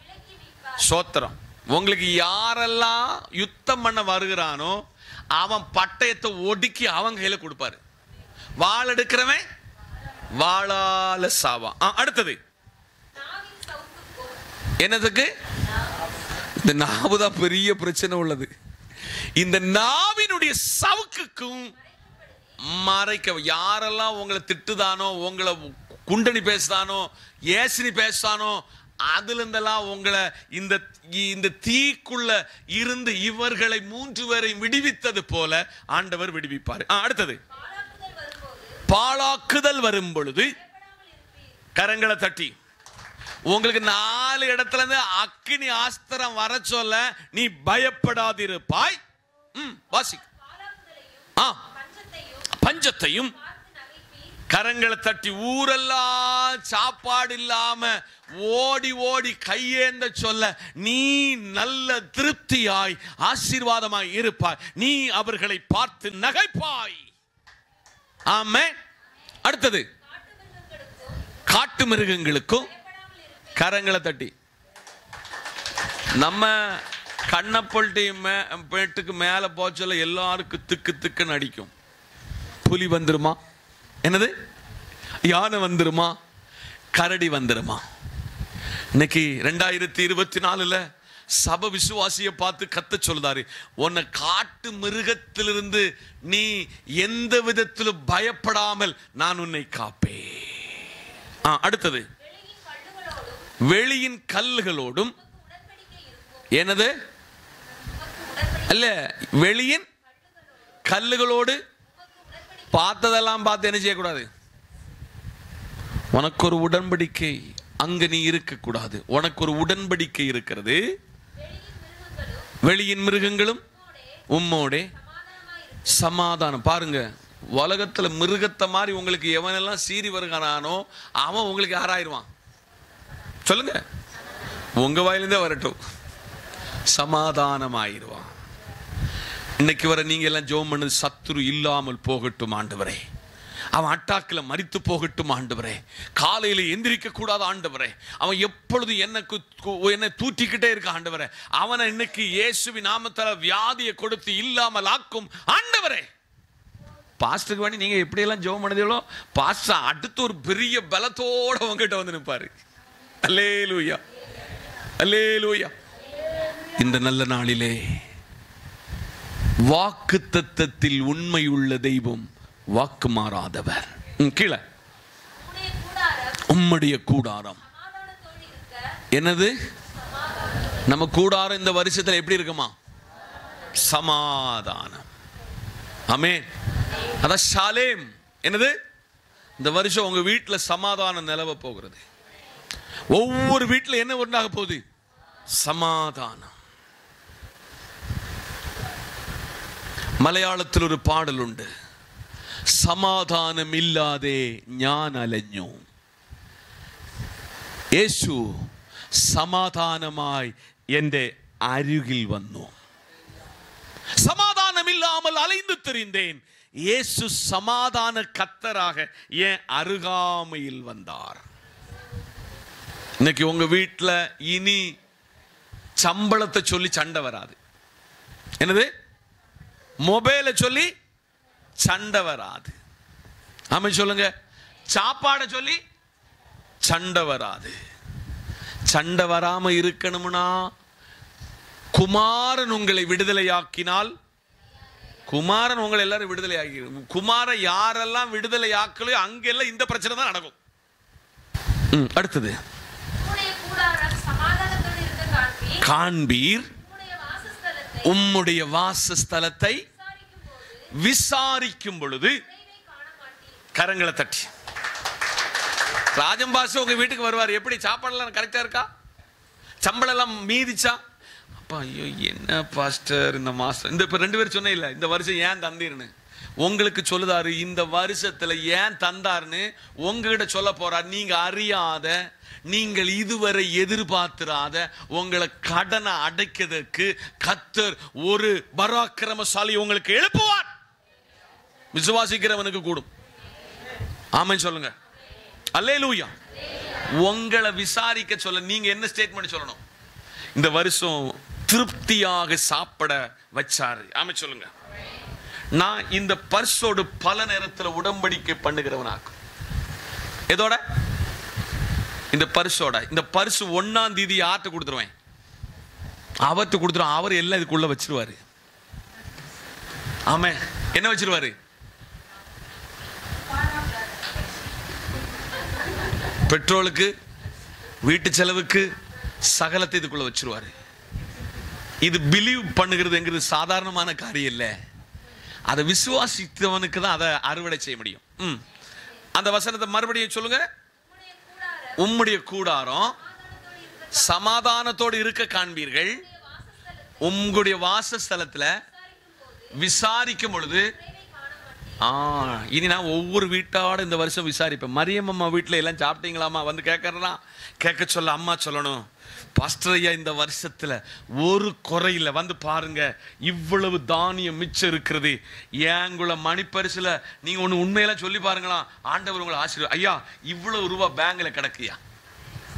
சோத்திரம். உங்களுக்கு யாரெல்லாம் யுத்தம் பண்ண வருகிறானோ அவன் பட்டயத்தை ஒடுக்கி அவன் கையில கொடுப்பாரு. வாள் எடுக்கிறவன் வாளால சாவான். அடுத்தது என்னதுக்கு? இந்த நாவுதான் பெரிய பிரச்சனை உள்ளது. இந்த நாவினுடைய சவுக்குக்கும் மறைக்க யாரெல்லாம் உங்களை திட்டுதானோ, உங்களை குண்டனி பேசுதானோ, ஏசினி பேசுதானோ, அதுல இருந்தெல்லாம் உங்களை இந்த தீக்குள்ள இருந்து இவர்களை 3 பேரை விடுவித்தது போல ஆண்டவர் விடுவிப்பார். அடுத்தது பாழாக்குதல் வரும் பொழுது கரங்களை தட்டி. உங்களுக்கு 4 இடத்துல இருந்து அக்கினி ஆஸ்திரம் வர சொல்ல நீ பயப்படாதிருப்பாய். வாசி. பஞ்சத்தையும் கரங்களை தட்டி. ஊரெல்லாம் சாப்பாடு இல்லாம ஓடி ஓடி கையேந்த சொல்ல நீ நல்ல திருப்தியாய் ஆசீர்வாதமாய் இருப்பாய். நீ அவர்களை பார்த்து நகைப்பாய். ஆமென். அடுத்தது காட்டு மிருகங்களுக்கும் கரங்களை தட்டி. நம்ம கண்ணப்பொல்ட்டு மேல போச்சல எல்லாருக்கும் திக்கு திக்குன்னு அடிக்கும். புலி வந்துருமா? என்னது? யானை வந்துருமா? கரடி வந்துருமா? இன்னைக்கு 2024 சபை விசுவாசியை பார்த்து கத்த சொல்லுதாரு, உன்னை காட்டு மிருகத்திலிருந்து நீ எந்த விதத்திலும் பயப்படாமல் நான் உன்னை காப்பே. அடுத்தது வெளியின் கல்லுகளோடும். என்னது? அல்ல, வெளியின் கல்லுகளோடு. பார்த்ததெல்லாம் பார்த்து என்ன செய்யக்கூடாது? உனக்கு ஒரு உடன்படிக்கை அங்க நீ இருக்க கூடாது. உனக்கு ஒரு உடன்படிக்கை இருக்கிறது. வெளியின் மிருகங்களும் உம்மோடே சமாதானம். பாருங்க, உலகத்துல மிருகத்தை மாதிரி உங்களுக்கு எவனெல்லாம் சீறி வருகிறானோ அவன் உங்களுக்கு யாராயிருவான் சொல்லுங்க? உங்க வாயிலிருந்தே வரட்டும், சமாதானமாயிருவான். இன்னைக்கு வர நீங்க எல்லாம் ஜெபம் பண்ணது, சத்துரு இல்லாமல் போகட்டும் ஆண்டவரே, அவன் அட்டாக்கில் மரித்து போகட்டும் ஆண்டவரே, காலையில் எந்திரிக்க கூடாது ஆண்டவரே, அவன் எப்பொழுது என்னை தூற்றிக்கிட்டே இருக்க ஆண்டவரே, அவனை இன்னைக்கு இயேசுவின் நாமத்தால் வியாதியை கொடுத்து இல்லாமல் ஆக்கும் ஆண்டவரே. பாஸ்டருக்கு வேண்டி நீங்க எப்படியெல்லாம் ஜெபம் பண்ணதோ, பாஸ்டர் அடுத்து ஒரு பெரிய பலத்தோட உங்ககிட்ட வந்து நிற்பாரு. அல்லேலூயா, அல்லேலூயா. இந்த நல்ல நாளிலே வாக்குத்தத்தத்தில் உண்மையுள்ள தெய்வம், வாக்கு மாறாதவர். கீழே உம்முடைய கூடாரம் என்னது? நம்ம கூடாரம் இந்த வருஷத்துல எப்படி இருக்குமா? சமாதானம். ஆமென். அதான் ஷாலேம். என்னது? இந்த வருஷம் உங்க வீட்டுல சமாதானம் நிலவ போகிறது. ஒவ்வொரு வீட்டுல என்ன உண்டாக போகுது? சமாதானம். மலையாளத்தில் ஒரு பாடல் உண்டு, സമാധാനം ഇല്ലാതെ ഞാൻ അലഞ്ഞു, യേശു സമാധാനമായി എൻ്റെ അരികിൽ വന്നു. சமாதானமில்லாமல் அலைந்து திரிந்தேன், இயேசு சமாதான கர்த்தராக என் அருகாமையில் வந்தார். இன்னைக்கு உங்க வீட்டுல இனி சம்பளத்தை சொல்லி சண்டை வராது. என்னது? மொபைலை சொல்லி சண்டை வராது. ஆமென் சொல்லுங்க. சாப்பாடை சொல்லி சண்டை வராது. சண்டை வராம இருக்கணும்னா குமாரன் உங்களை விடுதலையாக்கினால், குமாரன் உங்களை எல்லாரும் விடுதலை ஆக்கி, குமாரன் யாரெல்லாம் விடுதலை ஆக்கலையோ அங்கெல்லாம் இந்த பிரச்சனை தான் நடக்கும். அடுத்தது, காண்பீர் உம்முடைய வாசஸ்தலத்தை விசாரிக்கும் பொழுது. கரங்களை தட்டி. ராஜம்பாசு உங்க வீட்டுக்கு வருவார். எப்படி சாப்பாடுலாம் கரெக்டா இருக்கா? சம்பளம் எல்லாம் மீதிச்சா? அப்பா ஐயோ என்ன பாஸ்டர் இந்த மாசம் இந்த இப்ப 2 பேரும் சொன்ன இல்ல இந்த வருஷம் ஏன் தந்தீர்னு உங்களுக்கு சொல்லுதாரு. இந்த வருஷத்துல ஏன் தந்தாருன்னு உங்ககிட்ட சொல்ல போறார். நீங்க அறியாத, நீங்கள் இதுவரை எதிர்பார்த்திராத உங்களை கடனை அடைக்கிறதுக்கு கர்த்தர் ஒரு பராக்கிரமசாலி உங்களுக்கு எழுப்புவார். விசுவாசிக்கிறவனுக்கு கூடும். ஆமென் சொல்லுங்க. அல்லேலூயா. உங்களை விசாரிக்க சொல்ல நீங்க என்ன ஸ்டேட்மெண்ட் சொல்லணும்? இந்த வருஷம் திருப்தியாக சாப்பிட வச்சாரு. ஆமென் சொல்லுங்க. நான் இந்த பர்சோடு பல நேரத்தில் உடன்படிக்கை பண்ணுகிறவனாக்கும். எதோட? இந்த பர்சோட. இந்த பர்சு 1ஆம் தேதி யார்கிட்ட கொடுத்துருவேன்? அவர்கிட்ட கொடுத்துருவோம். அவர் எல்லாம் இதுக்குள்ள வச்சிருவாரு. ஆமே. என்ன வச்சிருவாரு? பெட்ரோலுக்கு, வீட்டு செலவுக்கு, சகலத்தை இதுக்குள்ள வச்சிருவாரு. இது பிலீவ் பண்ணுகிறதுங்கிறது சாதாரணமான காரியம் இல்லை. அதை விசுவாசித்தவனுக்கு தான் அதை அறுவடை செய்ய முடியும். அந்த வசனத்தை மறுபடியும் சொல்லுங்க. உம்முடைய கூடாரம் சமாதானத்தோடு இருக்க காண்பீர்கள், உங்களுடைய வாசஸ்தலத்துல விசாரிக்கும் பொழுது. இனி நான் ஒவ்வொரு வீட்டோட இந்த வருஷம் விசாரிப்பேன். மரியம் அம்மா வீட்டுல எல்லாம் சாப்பிட்டீங்களாமா வந்து கேட்கறா. கேட்க சொல்ல அம்மா சொல்லணும், பாஸ்டர் ஐயா இந்த வருஷத்துல ஒரு குறையில வந்து பாருங்க, இவ்வளவு தானியம் மிச்சம் இருக்கிறது. ஏங்குள்ள மணிப்பரிசுல நீங்க ஒண்ணு உண்மையெல்லாம் சொல்லி பாருங்களா, ஆண்டவர் உங்களை ஆசீர்வாதம். ஐயா இவ்வளவு ரூபா பேங்க்ல கிடக்குயா,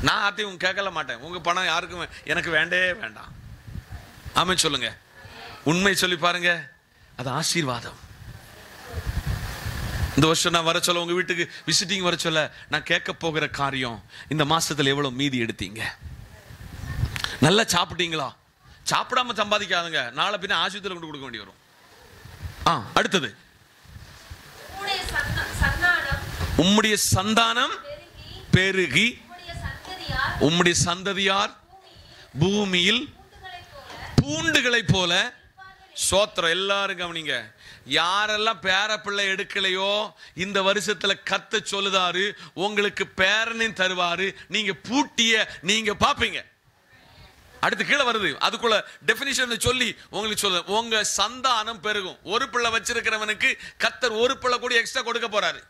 நான் அதையும் கேட்கல மாட்டேன். உங்க பணம் யாருக்கும் எனக்கு வேண்டவே வேண்டாம். ஆமென் சொல்லுங்க. உண்மை சொல்லி பாருங்க, அது ஆசீர்வாதம். இந்த வருஷம் நான் வர சொல்ல, உங்க வீட்டுக்கு விசிட்டிங் வர சொல்ல, நான் கேட்க போகிற காரியம், இந்த மாசத்துல எவ்வளவு மீதி எடுத்தீங்க? நல்லா சாப்பிட்டீங்களா? சாப்பிடாம சம்பாதிக்காதுங்க, நாளை பின்ன ஆஸ்பத்திரியில் கொண்டு கொடுக்க வேண்டி வரும். அடுத்தது, உம்முடைய சந்தானம் பெருகி உம்முடைய சந்ததியார் பூமியில் பூண்டுகளை போல. சோத்திரம். எல்லாரும் கவனிங்க. யாரெல்லாம் பேர பிள்ளை எடுக்கலையோ இந்த வருஷத்துல கத்த சொல்லுதாரு, உங்களுக்கு பேரனையும் தருவாரு. நீங்க பூட்டிய நீங்க பாப்பீங்க. அடுத்து கீழே வருது, அதுக்குள்ள டெபினிஷன் சொல்லி உங்களுக்கு சொல்ல, உங்க சந்தானம் பெருகும். ஒரு பிள்ளை வச்சிருக்கிறவனுக்கு கர்த்தர் ஒரு பிள்ளை கூட எக்ஸ்ட்ரா கொடுக்க போறாரு.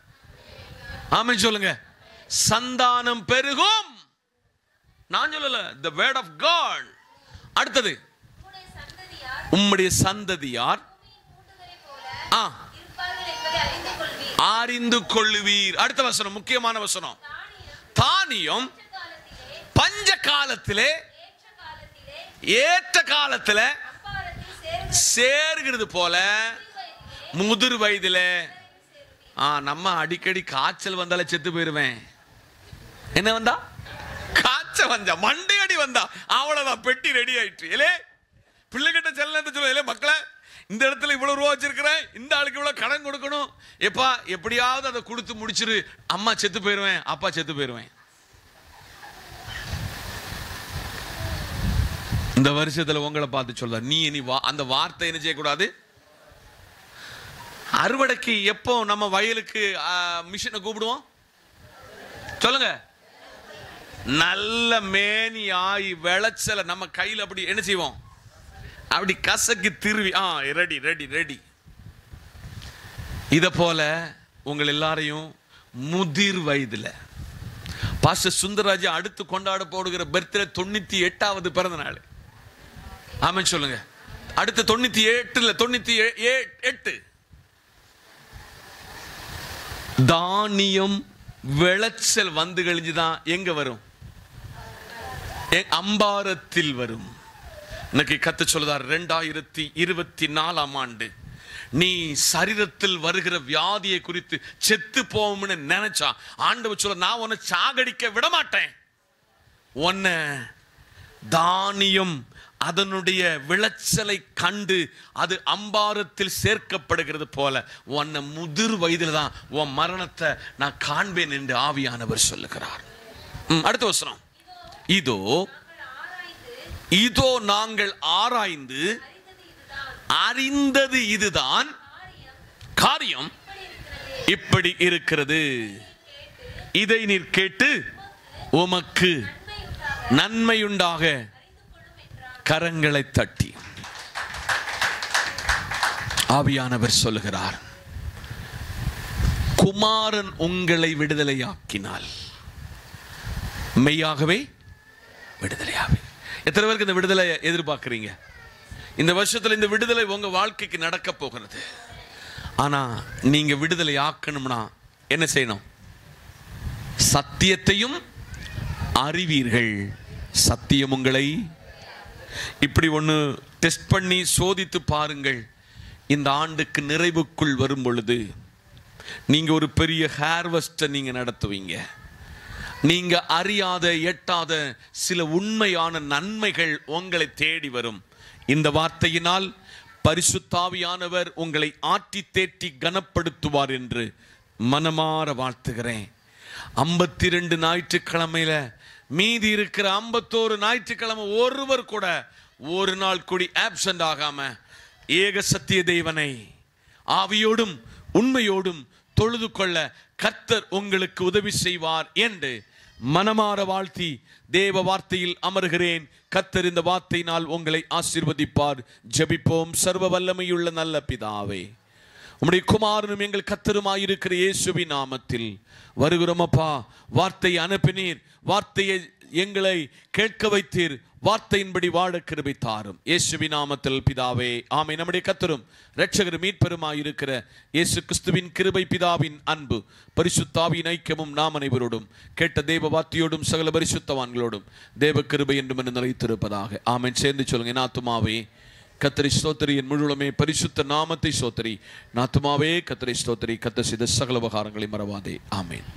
ஆமென் சொல்லுங்க. சந்தானம் பெருகும். நான் சொல்லல, the word of God. அடுத்தது, உம்முடைய சந்ததியார் அறிந்து கொள்ளுவீர். அடுத்த வசனம் முக்கியமான வசனம். தானியம் பஞ்ச காலத்திலே ஏற்ற காலத்திலே சேர்கிறது போல முதிர் வயதிலே. நம்ம அடிக்கடி காய்ச்சல் வந்தாலே செத்து போயிருவேன். என்ன வந்தா? காய்ச்சல் வந்தா, மண்டையடி வந்தா, அவ்வளவுதான், பெட்டி ரெடி ஆயிட்டு. இல்லே பிள்ளைகிட்ட செல்ல சொல்ல, மக்களை இந்த இடத்துல இவ்வளவு ரூபா வச்சிருக்கிறேன், இந்த ஆளுக்கு இவ்வளவு கடன் கொடுக்கணும், எப்பா எப்படியாவது அதை கொடுத்து முடிச்சிரு, அம்மா செத்து போயிருவேன், அப்பா செத்து போயிருவேன். இந்த வருஷத்துல உங்களை பார்த்து சொல்ல, நீ அந்த வார்த்தை என்ன செய்யக்கூடாது. அறுவடைக்கு எப்போ நம்ம வயலுக்கு மிஷினை கூப்பிடுவோம் சொல்லுங்க? நல்ல மேனி ஆகி விளைச்சல நம்ம கையில் அப்படி என்ன செய்வோம், அப்படி கசக்கி திருவி, ரெடி ரெடி ரெடி. இத போல உங்கள் எல்லாரையும் முதிர் வயதுல, பாஸ்டர் சுந்தரராஜ் அடுத்து கொண்டாட போடுகிற பர்த்டே 98வது பிறந்த நாள். ஆமென் சொல்லுங்க. அடுத்து 98 தானியம் விளைச்சல் வந்து கழிஞ்சுதான் எங்க வரும்? அம்பாரத்தில் வரும். இன்னைக்கு கத்து சொல்லுதார், 2024ஆம் ஆண்டு நீ சரீரத்தில் வருகிற வியாதியை குறித்து செத்து போவோம்னு நினைச்சா ஆண்டவர் சொல்ல, நான் உன்னை சாகடிக்க விட மாட்டேன். உன்னை தானியம் அதனுடைய விளைச்சலை கண்டு அது அம்பாரத்தில் சேர்க்கப்படுகிறது போல உன்னை முதிர் வயதில் தான் உன் மரணத்தை நான் காண்பேன் என்று ஆவியானவர் சொல்லுகிறார். அடுத்த வசனம். இதோ நாங்கள் ஆராய்ந்து அறிந்தது இதுதான், காரியம் இப்படி இருக்கிறது. இதை நீர் கேட்டு உமக்கு நன்மையுண்டாக கரங்களை தட்டி. ஆவியானவர் சொல்லுகிறார், குமாரன் உங்களை விடுதலையாக்கினால் மெய்யாகவே விடுதலையாவே. எத்தனை பேருக்கு இந்த விடுதலை எதிர்பார்க்கிறீங்க? இந்த வருஷத்துல இந்த விடுதலை உங்க வாழ்க்கைக்கு நடக்க போகிறது. ஆனா நீங்க விடுதலை ஆக்கணும்னா என்ன செய்யணும்? சத்தியத்தையும் அறிவீர்கள், சத்தியம் உங்களை. இப்படி ஒன்று டெஸ்ட் பண்ணி சோதித்து பாருங்கள். இந்த ஆண்டுக்கு நிறைவுக்குள் வரும் பொழுது நீங்க ஒரு பெரிய ஹார்வெஸ்டை நீங்க நடத்துவீங்க. நீங்க அறியாத எட்டாத சில உண்மையான நன்மைகள் உங்களை தேடி வரும். இந்த வார்த்தையினால் பரிசுத்தாவியானவர் உங்களை ஆட்டி தேற்றி கனப்படுத்துவார் என்று மனமாற வாழ்த்துகிறேன். 52 ஞாயிற்றுக்கிழமையில மீதி இருக்கிற 51 ஞாயிற்றுக்கிழமை ஒருவர் கூட ஒரு நாள் கூடி ஆப்சென்ட் ஆகாம ஏக சத்திய தேவனை ஆவியோடும் உண்மையோடும் தொழுது கொள்ள கர்த்தர் உங்களுக்கு உதவி செய்வார் என்று மனமாற வாழ்த்தி தேவ வார்த்தையில் அமர்கிறேன். கர்த்தர் இந்த வார்த்தையினால் உங்களை ஆசீர்வதிப்பார். ஜெபிப்போம். சர்வ வல்லமையுள்ள நல்ல பிதாவே, உம்முடைய குமாரனும் எங்கள் கர்த்தருமாயிருக்கிற இயேசுவின் நாமத்தில் வருகிறோம் அப்பா. வார்த்தையை அனுப்பினீர், வார்த்தையை எங்களை கேட்க வைத்தீர், வார்த்தையின்படி வாழ கிருபை தாரும். இயேசுவின் நாமத்தில் பிதாவே, ஆமென். நம்முடைய கர்த்தரும் இரட்சகரும் மீட்பருமாயிருக்கிற இயேசு கிறிஸ்துவின் கிருபை, பிதாவின் அன்பு, பரிசுத்தாவியின் ஐக்கியமும் நாம் அனைவரோடும் கேட்ட தேவ வார்த்தையோடும் சகல பரிசுத்தவான்களோடும் தேவ கிருபை என்றும் நிறைத்திருப்பதாக. ஆமென். சேர்ந்து சொல்லுங்க. என் ஆத்துமாவே கர்த்தரை ஸ்தோத்திரி, என் முழுமே பரிசுத்த நாமத்தை ஸ்தோத்திரி. என் ஆத்துமாவே கர்த்தரை ஸ்தோத்திரி, கர்த்தர் செய்த சகல உபகாரங்களை மறவாதே. ஆமென்.